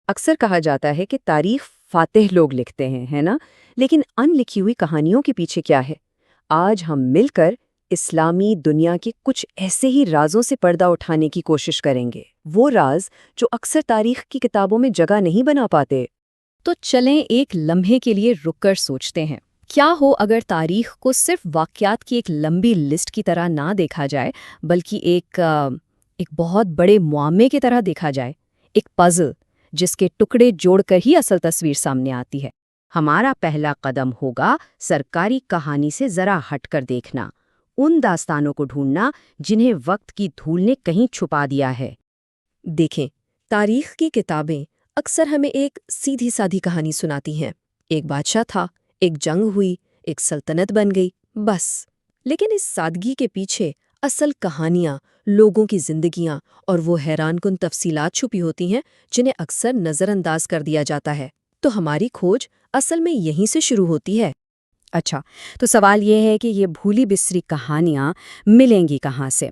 اکثر کہا جاتا ہے کہ تاریخ فاتح لوگ لکھتے ہیں، ہے نا؟ لیکن ان لکھی ہوئی کہانیوں کے پیچھے کیا ہے؟ آج ہم مل کر اسلامی دنیا کے کچھ ایسے ہی رازوں سے پردہ اٹھانے کی کوشش کریں گے، وہ راز جو اکثر تاریخ کی کتابوں میں جگہ نہیں بنا پاتے۔ تو چلیں ایک لمحے کے لیے رک کر سوچتے ہیں، کیا ہو اگر تاریخ کو صرف واقعات کی ایک لمبی لسٹ کی طرح نہ دیکھا جائے، بلکہ ایک بہت بڑے معمے کی طرح دیکھا جائے، ایک پزل جس کے ٹکڑے جوڑ کر ہی اصل تصویر سامنے آتی ہے۔ ہمارا پہلا قدم ہوگا سرکاری کہانی سے ذرا ہٹ کر دیکھنا، ان داستانوں کو ڈھونڈنا جنہیں وقت کی دھول نے کہیں چھپا دیا ہے۔ دیکھیں، تاریخ کی کتابیں اکثر ہمیں ایک سیدھی سادھی کہانی سناتی ہیں۔ ایک بادشاہ تھا، ایک جنگ ہوئی، ایک سلطنت بن گئی، بس۔ لیکن اس سادگی کے پیچھے اصل کہانیاں، لوگوں کی زندگیاں اور وہ حیران کن تفصیلات چھپی ہوتی ہیں جنہیں اکثر نظر انداز کر دیا جاتا ہے۔ تو ہماری کھوج اصل میں یہیں سے شروع ہوتی ہے۔ اچھا، تو سوال یہ ہے کہ یہ بھولی بسری کہانیاں ملیں گی کہاں سے؟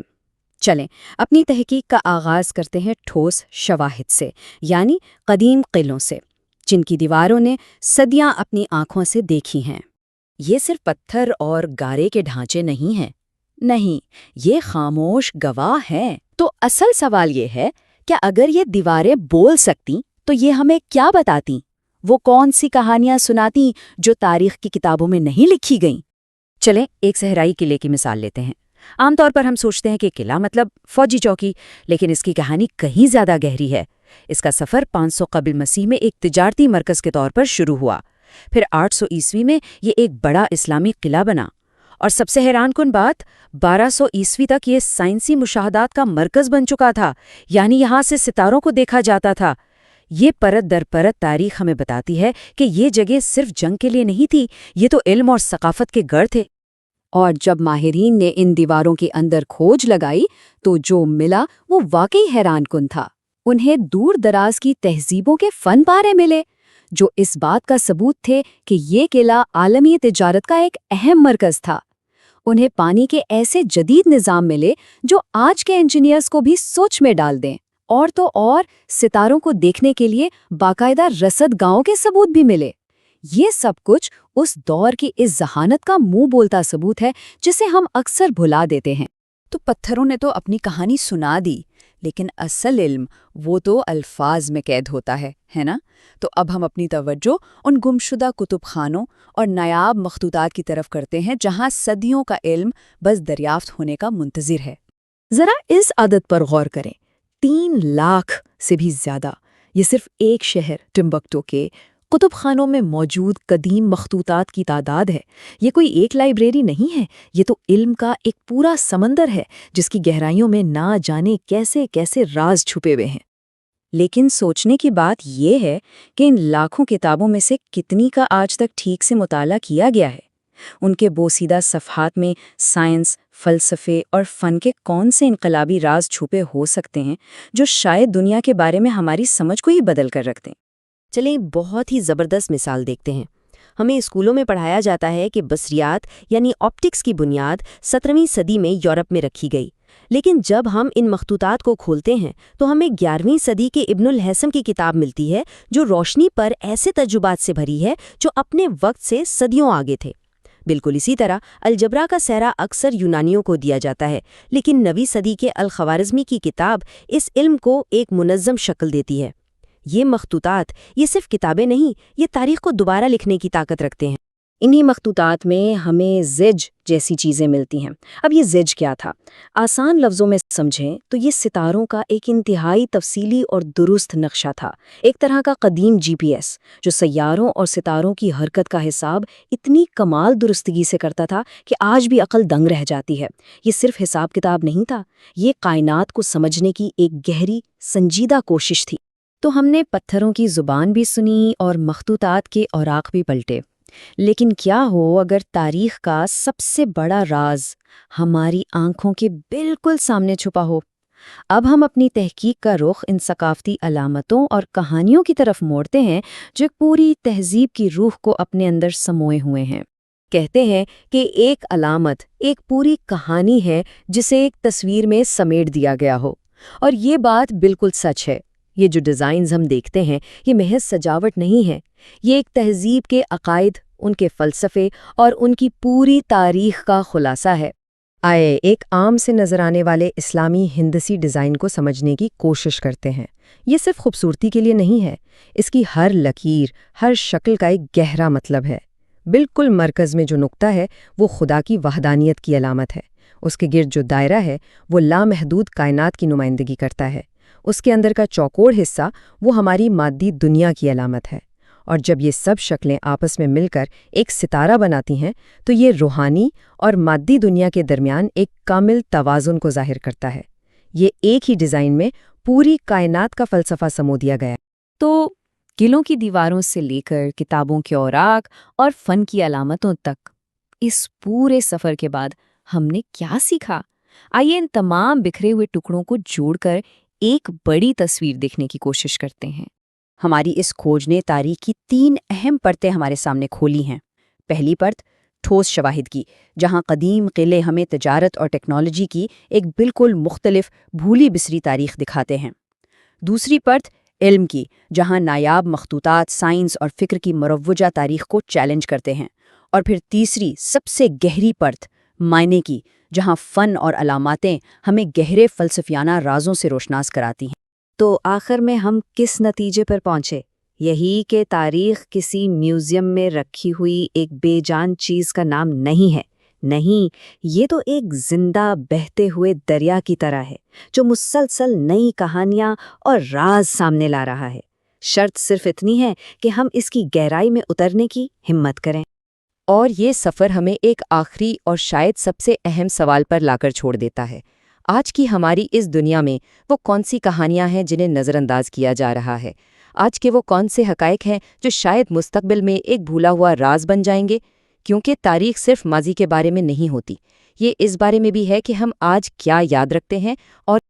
چلیں اپنی تحقیق کا آغاز کرتے ہیں ٹھوس شواہد سے، یعنی قدیم قلعوں سے، جن کی دیواروں نے صدیاں اپنی آنکھوں سے دیکھی ہیں۔ یہ صرف پتھر اور گارے کے ڈھانچے نہیں ہیں، نہیں، یہ خاموش گواہ ہیں۔ تو اصل سوال یہ ہے کہ اگر یہ دیواریں بول سکتیں تو یہ ہمیں کیا بتاتیں؟ وہ کون سی کہانیاں سناتیں جو تاریخ کی کتابوں میں نہیں لکھی گئیں؟ چلیں ایک صحرائی قلعے کی مثال لیتے ہیں۔ عام طور پر ہم سوچتے ہیں کہ قلعہ مطلب فوجی چوکی، لیکن اس کی کہانی کہیں زیادہ گہری ہے۔ اس کا سفر 500 قبل مسیح میں ایک تجارتی مرکز کے طور پر شروع ہوا، پھر 800 عیسوی میں یہ ایک بڑا اسلامی قلعہ بنا، اور سب سے حیران کن بات، 1200 عیسوی تک یہ سائنسی مشاہدات کا مرکز بن چکا تھا، یعنی یہاں سے ستاروں کو دیکھا جاتا تھا۔ یہ پرت در پرت تاریخ ہمیں بتاتی ہے کہ یہ جگہ صرف جنگ کے لیے نہیں تھی، یہ تو علم اور ثقافت کے گڑھ تھے۔ اور جب ماہرین نے ان دیواروں کے اندر کھوج لگائی تو جو ملا وہ واقعی حیران کن تھا۔ انہیں دور دراز کی تہذیبوں کے فن پارے ملے، جو اس بات کا ثبوت تھے کہ یہ قلعہ عالمی تجارت کا ایک اہم مرکز تھا۔ انہیں پانی کے ایسے جدید نظام ملے جو آج کے انجینئرز کو بھی سوچ میں ڈال دیں، اور تو اور ستاروں کو دیکھنے کے لیے باقاعدہ رصد گاؤں کے ثبوت بھی ملے۔ یہ سب کچھ اس دور کی اس ذہانت کا منہ بولتا ثبوت ہے جسے ہم اکثر بھلا دیتے ہیں۔ تو پتھروں نے تو اپنی کہانی سنا دی، لیکن اصل علم وہ تو الفاظ میں قید ہوتا ہے نا؟ تو اب ہم اپنی توجہ ان گمشدہ کتب خانوں اور نایاب مخطوطات کی طرف کرتے ہیں جہاں صدیوں کا علم بس دریافت ہونے کا منتظر ہے۔ ذرا اس عدد پر غور کریں، 3 لاکھ سے بھی زیادہ۔ یہ صرف ایک شہر ٹمبکٹو کے کتب خانوں میں موجود قدیم مخطوطات کی تعداد ہے۔ یہ کوئی ایک لائبریری نہیں ہے، یہ تو علم کا ایک پورا سمندر ہے جس کی گہرائیوں میں نہ جانے کیسے کیسے راز چھپے ہوئے ہیں۔ لیکن سوچنے کی بات یہ ہے کہ ان لاکھوں کتابوں میں سے کتنی کا آج تک ٹھیک سے مطالعہ کیا گیا ہے؟ ان کے بوسیدہ صفحات میں سائنس، فلسفے اور فن کے کون سے انقلابی راز چھپے ہو سکتے ہیں جو شاید دنیا کے بارے میں ہماری سمجھ کو ہی بدل کر رکھ دیں؟ چلیں بہت ہی زبردست مثال دیکھتے ہیں۔ ہمیں اسکولوں میں پڑھایا جاتا ہے کہ بصریات یعنی آپٹکس کی بنیاد 17ویں صدی میں یورپ میں رکھی گئی، لیکن جب ہم ان مخطوطات کو کھولتے ہیں تو ہمیں 11ویں صدی کے ابن الہیثم کی کتاب ملتی ہے جو روشنی پر ایسے تجربات سے بھری ہے جو اپنے وقت سے صدیوں آگے تھے۔ بالکل اسی طرح الجبرا کا سہرا اکثر یونانیوں کو دیا جاتا ہے، لیکن 9ویں صدی کے الخوارزمی کی کتاب اس علم کو ایک منظم شکل دیتی ہے۔ یہ مخطوطات یہ صرف کتابیں نہیں، یہ تاریخ کو دوبارہ لکھنے کی طاقت رکھتے ہیں۔ انہی مخطوطات میں ہمیں زج جیسی چیزیں ملتی ہیں۔ اب یہ زج کیا تھا؟ آسان لفظوں میں سمجھیں تو یہ ستاروں کا ایک انتہائی تفصیلی اور درست نقشہ تھا، ایک طرح کا قدیم جی پی ایس جو سیاروں اور ستاروں کی حرکت کا حساب اتنی کمال درستگی سے کرتا تھا کہ آج بھی عقل دنگ رہ جاتی ہے۔ یہ صرف حساب کتاب نہیں تھا، یہ کائنات کو سمجھنے کی ایک گہری سنجیدہ کوشش تھی۔ تو ہم نے پتھروں کی زبان بھی سنی اور مخطوطات کے اوراق بھی پلٹے، لیکن کیا ہو اگر تاریخ کا سب سے بڑا راز ہماری آنکھوں کے بالکل سامنے چھپا ہو؟ اب ہم اپنی تحقیق کا رخ ان ثقافتی علامتوں اور کہانیوں کی طرف موڑتے ہیں جو ایک پوری تہذیب کی روح کو اپنے اندر سموئے ہوئے ہیں۔ کہتے ہیں کہ ایک علامت ایک پوری کہانی ہے جسے ایک تصویر میں سمیٹ دیا گیا ہو، اور یہ بات بالکل سچ ہے۔ یہ جو ڈیزائنز ہم دیکھتے ہیں یہ محض سجاوٹ نہیں ہے، یہ ایک تہذیب کے عقائد، ان کے فلسفے اور ان کی پوری تاریخ کا خلاصہ ہے۔ آئے ایک عام سے نظر آنے والے اسلامی ہندسی ڈیزائن کو سمجھنے کی کوشش کرتے ہیں۔ یہ صرف خوبصورتی کے لیے نہیں ہے، اس کی ہر لکیر، ہر شکل کا ایک گہرا مطلب ہے۔ بالکل مرکز میں جو نقطہ ہے وہ خدا کی وحدانیت کی علامت ہے، اس کے گرد جو دائرہ ہے وہ لامحدود کائنات کی نمائندگی کرتا ہے، اس کے اندر کا چوکور حصہ وہ ہماری مادی دنیا کی علامت ہے، اور جب یہ سب شکلیں آپس میں مل کر ایک ستارہ بناتی ہیں تو یہ روحانی اور مادی دنیا کے درمیان ایک کامل توازن کو ظاہر کرتا ہے۔ یہ ایک ہی ڈیزائن میں پوری کائنات کا فلسفہ سمو دیا گیا۔ تو قلعوں کی دیواروں سے لے کر کتابوں کے اوراق اور فن کی علامتوں تک، اس پورے سفر کے بعد ہم نے کیا سیکھا؟ آئیے ان تمام بکھرے ہوئے ٹکڑوں کو جوڑ کر ایک بڑی تصویر دیکھنے کی کوشش کرتے ہیں۔ ہماری اس کھوج نے تاریخ کی 3 اہم پرتیں ہمارے سامنے کھولی ہیں۔ پہلی پرت ٹھوس شواہد کی، جہاں قدیم قلعے ہمیں تجارت اور ٹیکنالوجی کی ایک بالکل مختلف بھولی بسری تاریخ دکھاتے ہیں۔ دوسری پرت علم کی، جہاں نایاب مخطوطات سائنس اور فکر کی مروجہ تاریخ کو چیلنج کرتے ہیں۔ اور پھر تیسری سب سے گہری پرت معنی کی، جہاں فن اور علاماتیں ہمیں گہرے فلسفیانہ رازوں سے روشناس کراتی ہیں۔ تو آخر میں ہم کس نتیجے پر پہنچے؟ یہی کہ تاریخ کسی میوزیم میں رکھی ہوئی ایک بے جان چیز کا نام نہیں ہے۔ نہیں، یہ تو ایک زندہ بہتے ہوئے دریا کی طرح ہے جو مسلسل نئی کہانیاں اور راز سامنے لا رہا ہے۔ شرط صرف اتنی ہے کہ ہم اس کی گہرائی میں اترنے کی ہمت کریں۔ اور یہ سفر ہمیں ایک آخری اور شاید سب سے اہم سوال پر لا کر چھوڑ دیتا ہے۔ آج کی ہماری اس دنیا میں وہ کون سی کہانیاں ہیں جنہیں نظر انداز کیا جا رہا ہے؟ آج کے وہ کون سے حقائق ہیں جو شاید مستقبل میں ایک بھولا ہوا راز بن جائیں گے؟ کیونکہ تاریخ صرف ماضی کے بارے میں نہیں ہوتی، یہ اس بارے میں بھی ہے کہ ہم آج کیا یاد رکھتے ہیں اور